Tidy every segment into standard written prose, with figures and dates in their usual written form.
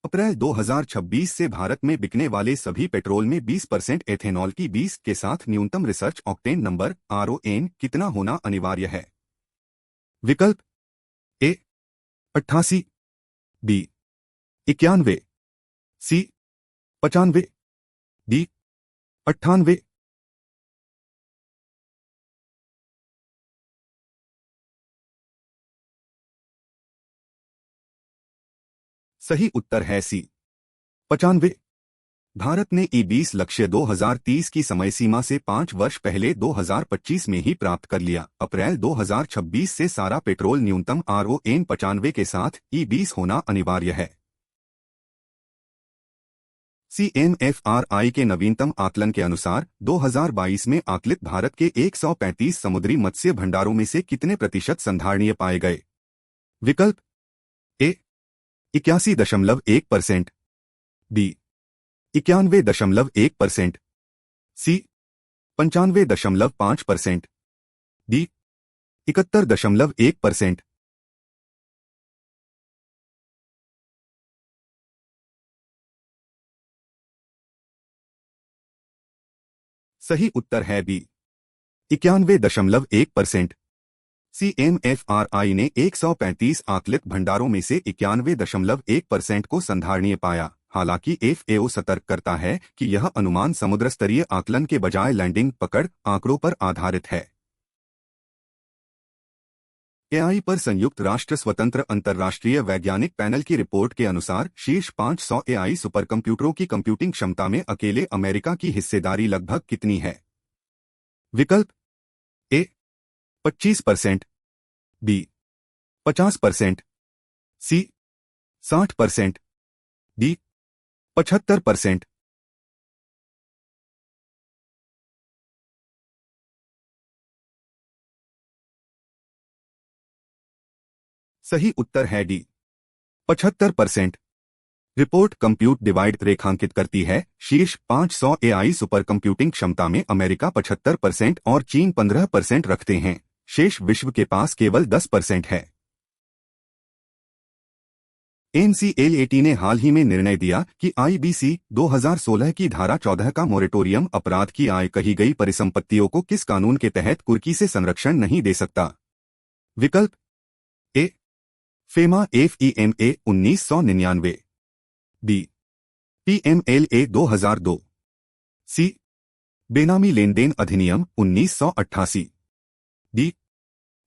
अप्रैल 2026 से भारत में बिकने वाले सभी पेट्रोल में 20% एथेनॉल की 20 के साथ न्यूनतम रिसर्च ऑक्टेन नंबर RON कितना होना अनिवार्य है? विकल्प ए 88, बी 91, सी 95, डी 98। सही उत्तर है सी 95। भारत ने E20 लक्ष्य 2030 की समय सीमा से 5 वर्ष पहले 2025 में ही प्राप्त कर लिया। अप्रैल 2026 से सारा पेट्रोल न्यूनतम RON 95 के साथ E20 होना अनिवार्य है। CMFRI के नवीनतम आकलन के अनुसार 2022 में आकलित भारत के 135 समुद्री मत्स्य भंडारों में से कितने प्रतिशत संधारणीय पाए गए? विकल्प ए 81.1%, बी 91.1%, सी 95.5%, डी 71.1%। सही उत्तर है बी 91.1%। CMFRI ने 135 आकलित भंडारों में से 91.1% को संधारणीय पाया। हालांकि FAO सतर्क करता है कि यह अनुमान समुद्र स्तरीय आकलन के बजाय लैंडिंग पकड़ आंकड़ों पर आधारित है। AI पर संयुक्त राष्ट्र स्वतंत्र अंतर्राष्ट्रीय वैज्ञानिक पैनल की रिपोर्ट के अनुसार शीर्ष 500 AI सुपर कंप्यूटरों की कंप्यूटिंग क्षमता में अकेले अमेरिका की हिस्सेदारी लगभग कितनी है? विकल्प ए 25%, बी 50%, सी 60%, डी 75%। सही उत्तर है डी 75%। रिपोर्ट कंप्यूट डिवाइड रेखांकित करती है। शीर्ष 500 AI सुपर कंप्यूटिंग क्षमता में अमेरिका 75% और चीन 15% रखते हैं। शेष विश्व के पास केवल 10% है। NCLAT ने हाल ही में निर्णय दिया कि IBC 2016 की धारा 14 का मोरेटोरियम अपराध की आय कही गई परिसंपत्तियों को किस कानून के तहत कुर्की से संरक्षण नहीं दे सकता? विकल्प ए फेमा FEMA 1999, बी PMLA 2002, सी बेनामी लेनदेन अधिनियम 1988, डी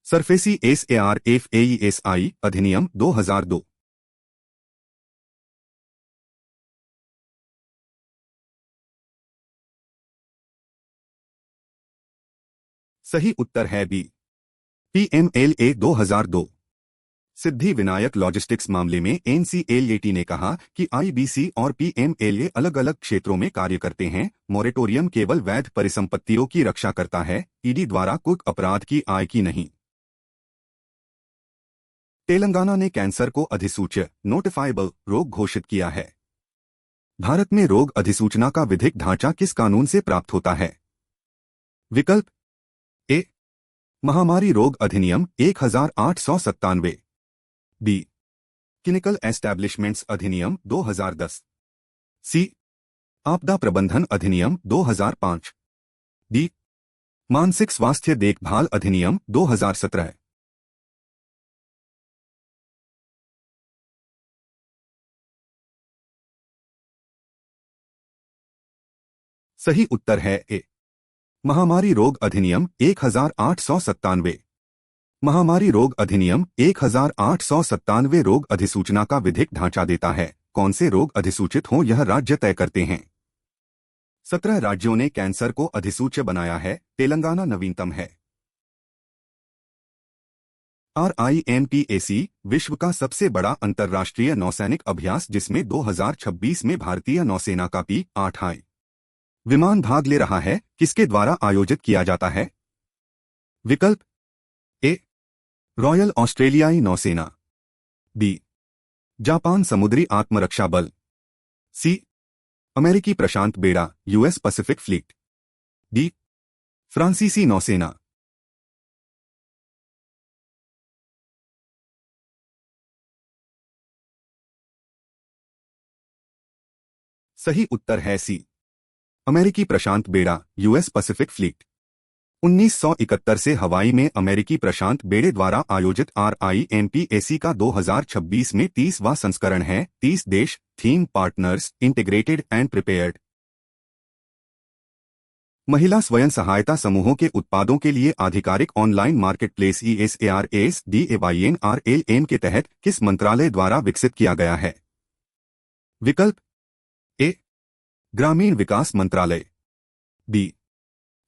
सरफेसी SARFAESI अधिनियम 2002। सही उत्तर है B PMLA 2002। Siddhi Vinayak logistics मामले में NCLAT ने कहा कि IBC और PMLA अलग अलग क्षेत्रों में कार्य करते हैं। मोरेटोरियम केवल वैध परिसंपत्तियों की रक्षा करता है, ED द्वारा कुछ अपराध की आय की नहीं। तेलंगाना ने कैंसर को अधिसूच्य नोटिफाइबल रोग घोषित किया है। भारत में रोग अधिसूचना का विधिक ढांचा किस कानून से प्राप्त होता है? विकल्प ए महामारी रोग अधिनियम 1897, बी क्लिनिकल एस्टैब्लिशमेंट्स अधिनियम 2010, सी आपदा प्रबंधन अधिनियम 2005, डी मानसिक स्वास्थ्य देखभाल अधिनियम 2017। सही उत्तर है ए महामारी रोग अधिनियम 1897। महामारी रोग अधिनियम 1897 रोग अधिसूचना का विधिक ढांचा देता है। कौन से रोग अधिसूचित हों यह राज्य तय करते हैं। 17 राज्यों ने कैंसर को अधिसूच्य बनाया है, तेलंगाना नवीनतम है। RIMPAC विश्व का सबसे बड़ा अंतर्राष्ट्रीय नौसैनिक अभ्यास जिसमें 2026 में भारतीय नौसेना का P-8 विमान भाग ले रहा है, किसके द्वारा आयोजित किया जाता है? विकल्प ए रॉयल ऑस्ट्रेलियाई नौसेना, बी जापान समुद्री आत्मरक्षा बल, सी अमेरिकी प्रशांत बेड़ा US पैसिफिक फ्लीट, डी फ्रांसीसी नौसेना। सही उत्तर है सी, अमेरिकी प्रशांत बेड़ा, यूएस पैसिफिक फ्लीट। 1971 से हवाई में अमेरिकी प्रशांत बेड़े द्वारा आयोजित RIMPAC का 2026 में 30वां संस्करण है। 30 देश, theme partners, integrated and prepared. महिला स्वयं सहायता समूहों के उत्पादों के लिए आधिकारिक ऑनलाइन मार्केटप्लेस ESARASDAYNRLM के तहत किस मंत्रालय द्वारा विकसित किया गया है? विकल्प ए, ग्रामीण विकास मंत्रालय, बी,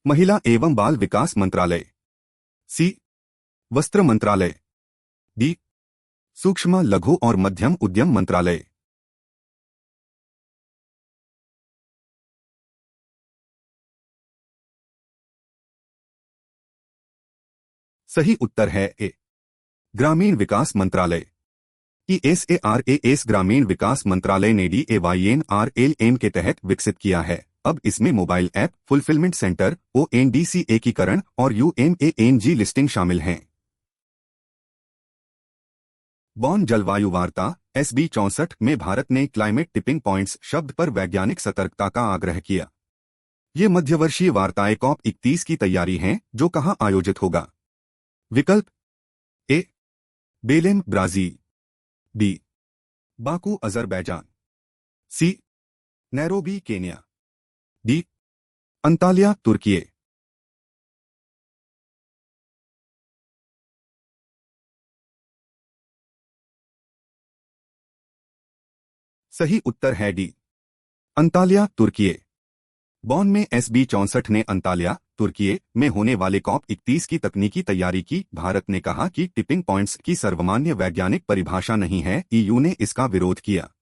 महिला एवं बाल विकास मंत्रालय, सी, वस्त्र मंत्रालय, डी, सूक्ष्म लघु और मध्यम उद्यम मंत्रालय। सही उत्तर है ए, ग्रामीण विकास मंत्रालय। ESARAS ग्रामीण विकास मंत्रालय ने DAYNRLM के तहत विकसित किया है। अब इसमें mobile app, fulfilment centre, ONDC एकीकरण और UMANG लिस्टिंग शामिल हैं। बॉन जलवायु वार्ता SB 64 में भारत ने क्लाइमेट टिपिंग पॉइंट्स शब्द पर वैज्ञानिक सतर्कता का आग्रह किया। ये मध्यवर्षीय वार्ताएं COP21 की तैयारी हैं, जो कहां आयोजित होगा? विकल्प A, Belem Brazil, B, Baku Azerbaijan, C, Nairobi Kenya, D, Antalya तुर्की। सही उत्तर है डी, अंताल्या तुर्की। बॉन में SB 64 ने अंताल्या तुर्की में होने वाले COP21 की तकनीकी तैयारी की। भारत ने कहा कि टिपिंग पॉइंट्स की सर्वमान्य वैज्ञानिक परिभाषा नहीं है। EU ने इसका विरोध किया।